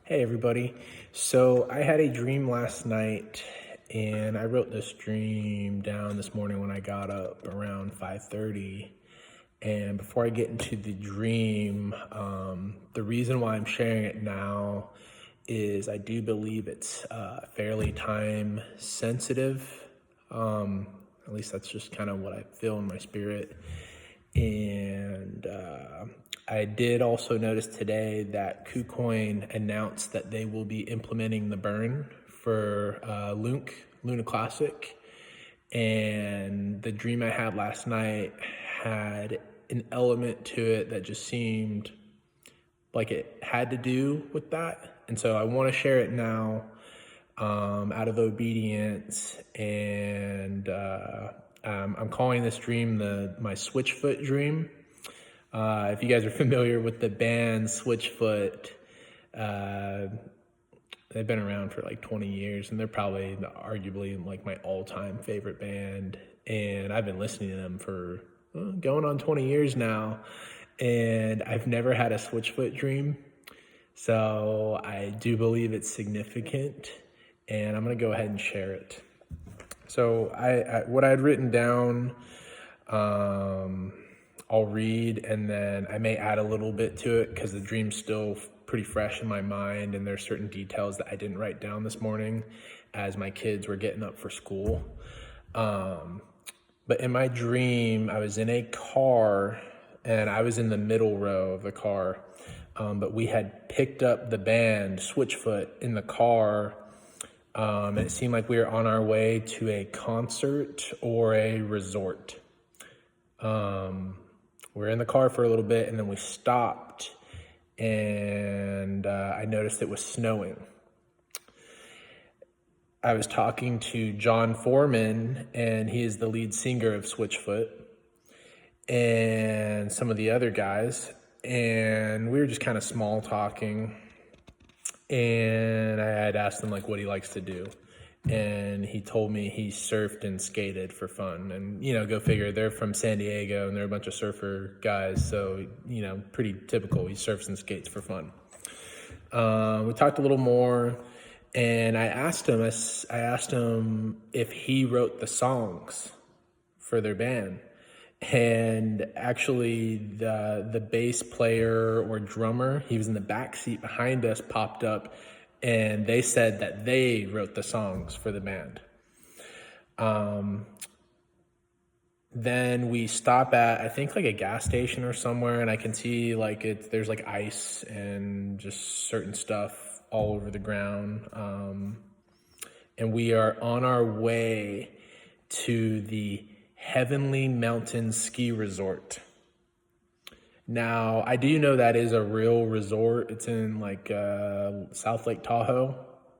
Hey everybody. So I had a dream last night and I wrote this dream down this morning when I got up around 5:30. And before I get into the dream, the reason why I'm sharing it now is I do believe it's fairly time sensitive. At least that's just kind of what I feel in my spirit. And I did also notice today that KuCoin announced that they will be implementing the burn for Lunc, Luna Classic. And the dream I had last night had an element to it that just seemed like it had to do with that. And so I want to share it now out of obedience. And I'm calling this dream my Switchfoot dream. If you guys are familiar with the band Switchfoot, they've been around for like 20 years and they're probably arguably like my all-time favorite band. And I've been listening to them for going on 20 years now. And I've never had a Switchfoot dream. So I do believe it's significant and I'm going to go ahead and share it. So what I had written down, I'll read and then I may add a little bit to it because the dream's still pretty fresh in my mind and there's certain details that I didn't write down this morning as my kids were getting up for school. But in my dream, I was in a car and I was in the middle row of the car. But we had picked up the band Switchfoot in the car. And it seemed like we were on our way to a concert or a resort. We were in the car for a little bit and then we stopped and I noticed it was snowing. I was talking to John Foreman and he is the lead singer of Switchfoot and some of the other guys. And we were just kind of small talking and I had asked him like what he likes to do. And he told me he surfed and skated for fun. And, go figure, they're from San Diego and they're a bunch of surfer guys. So, pretty typical. He surfs and skates for fun. We talked a little more and I asked him if he wrote the songs for their band. And actually the bass player or drummer, he was in the back seat behind us, popped up and they said that they wrote the songs for the band. Then we stop at, I think like a gas station or somewhere and I can see like there's like ice and just certain stuff all over the ground. And we are on our way to the Heavenly Mountain Ski Resort. Now, I do know that is a real resort. It's in like South Lake Tahoe.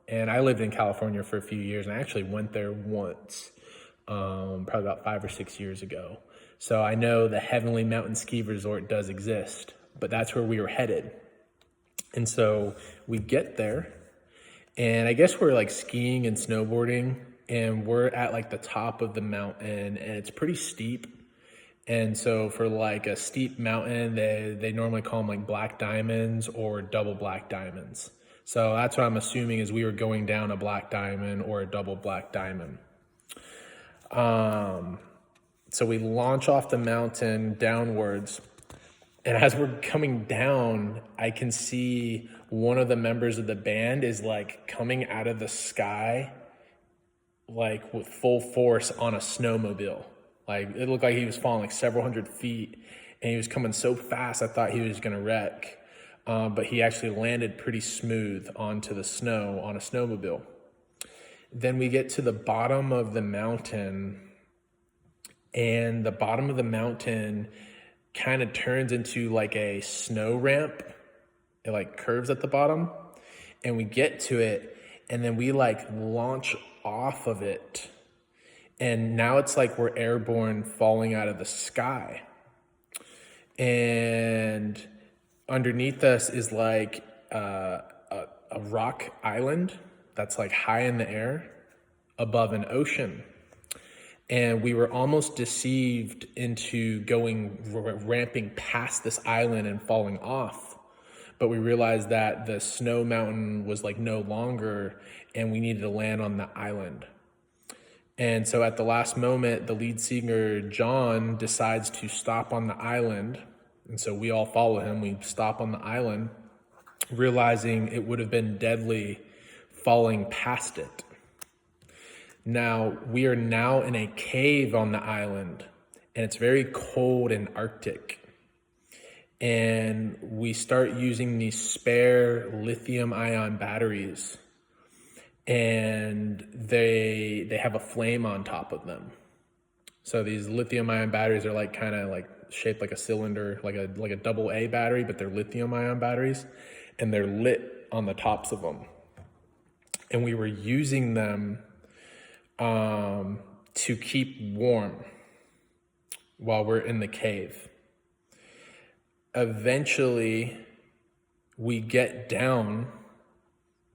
And I lived in California for a few years and I actually went there once, probably about 5 or 6 years ago. So I know the Heavenly Mountain Ski Resort does exist, but that's where we were headed. And so we get there and I guess we're like skiing and snowboarding and we're at like the top of the mountain and it's pretty steep. And so for like a steep mountain, they normally call them like black diamonds or double black diamonds. So that's what I'm assuming is we were going down a black diamond or a double black diamond. So we launch off the mountain downwards. And as we're coming down, I can see one of the members of the band is like coming out of the sky, like with full force on a snowmobile. Like it looked like he was falling like several hundred feet and he was coming so fast I thought he was gonna wreck. But he actually landed pretty smooth onto the snow on a snowmobile. Then we get to the bottom of the mountain and the bottom of the mountain kind of turns into like a snow ramp. It like curves at the bottom and we get to it and then we like launch off of it. And now it's like we're airborne falling out of the sky. And underneath us is like a rock island that's like high in the air above an ocean. And we were almost deceived into ramping past this island and falling off. but we realized that the snow mountain was like no longer, and we needed to land on the island. And so at the last moment, the lead singer, John, decides to stop on the island. And so we all follow him. We stop on the island, realizing it would have been deadly falling past it. Now, we are now in a cave on the island, and it's very cold and Arctic. And we start using these spare lithium-ion batteries, and they have a flame on top of them. So these lithium-ion batteries are like kind of like shaped like a cylinder, like a double A battery, but they're lithium-ion batteries, and they're lit on the tops of them. And we were using them to keep warm while we're in the cave. Eventually, we get down,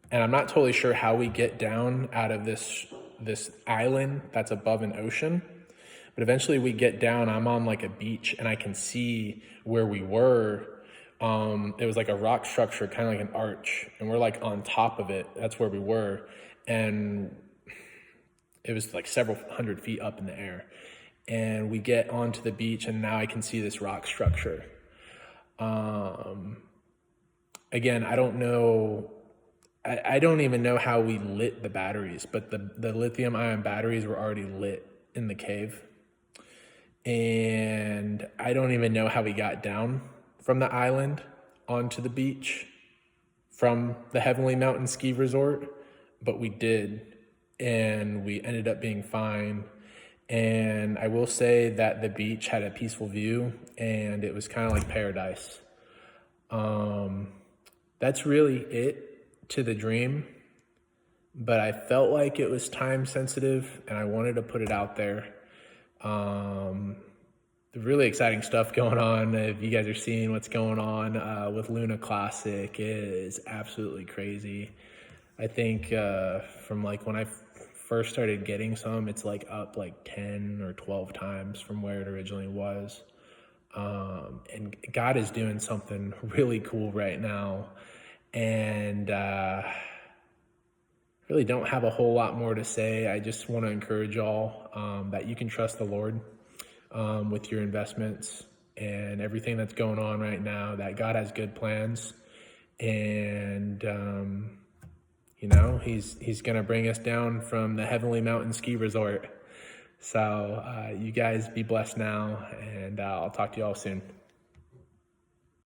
and I'm not totally sure how we get down out of this island that's above an ocean, but eventually we get down. I'm on like a beach, and I can see where we were. It was like a rock structure, kind of like an arch, and we're like on top of it. That's where we were, and it was like several hundred feet up in the air. And we get onto the beach, and now I can see this rock structure. Again, I don't know. I don't even know how we lit the batteries, but the lithium ion batteries were already lit in the cave. And I don't even know how we got down from the island onto the beach from the Heavenly Mountain Ski Resort, but we did. And we ended up being fine. And I will say that the beach had a peaceful view, and it was kind of like paradise. That's really it to the dream, but I felt like it was time sensitive, and I wanted to put it out there. The really exciting stuff going on. If you guys are seeing what's going on with Luna Classic, it is absolutely crazy. I think from like when I first started getting some, it's like up like 10 or 12 times from where it originally was. And God is doing something really cool right now. And really don't have a whole lot more to say. I just want to encourage y'all that you can trust the Lord with your investments and everything that's going on right now, that God has good plans. And you know, he's going to bring us down from the Heavenly Mountain Ski Resort. So you guys be blessed now, and I'll talk to you all soon.